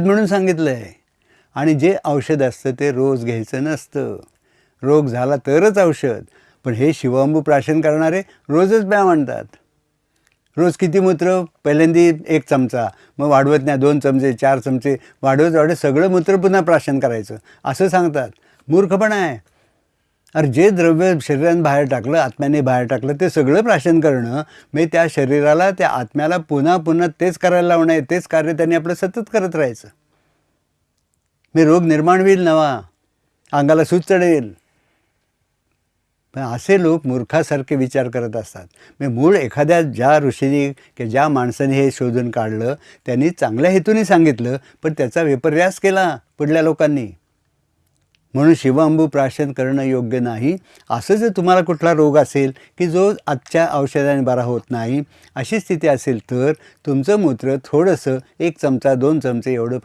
म्हणून सांगितलं आहे. आणि जे औषध असतं ते रोज घ्यायचं नसतं. रोग झाला तरच औषध. पण हे शिवांबू प्राशन करणारे रोजच प्या म्हणतात. रोज किती मूत्र? पहिल्यांदी 1 चमचा, मग वाढवत नाही 2 चमचे 4 चमचे वाढवत सगळं मूत्र पुन्हा प्राशन करायचं असं सांगतात. मूर्खपणा आहे. अरे जे द्रव्य शरीराने बाहेर टाकलं, आत्म्याने बाहेर टाकलं ते सगळं प्राशन करणं म्हणजे त्या शरीराला, त्या आत्म्याला पुन्हा पुन्हा तेच करायला लावणं आहे. तेच कार्य त्यांनी आपलं सतत करत राहायचं. मी रोग निर्माण होईल नवा, अंगाला सूज चढेल. पण असे लोक मूर्खासारखे विचार करत असतात. म्हणजे मूळ एखाद्या ज्या ऋषीने की ज्या माणसाने हे शोधून काढलं त्यांनी चांगल्या हेतूने सांगितलं, पण त्याचा विपर्यास केला पुढल्या लोकांनी. म्हणून शिवांबू प्राशन करणं योग्य नाही. असं जर तुम्हाला कुठला रोग असेल की जो आजच्या औषधाने बरा होत नाही, अशी स्थिती असेल तर तुमचं मूत्र थोडंसं 1 चमचा 2 चमचे एवढं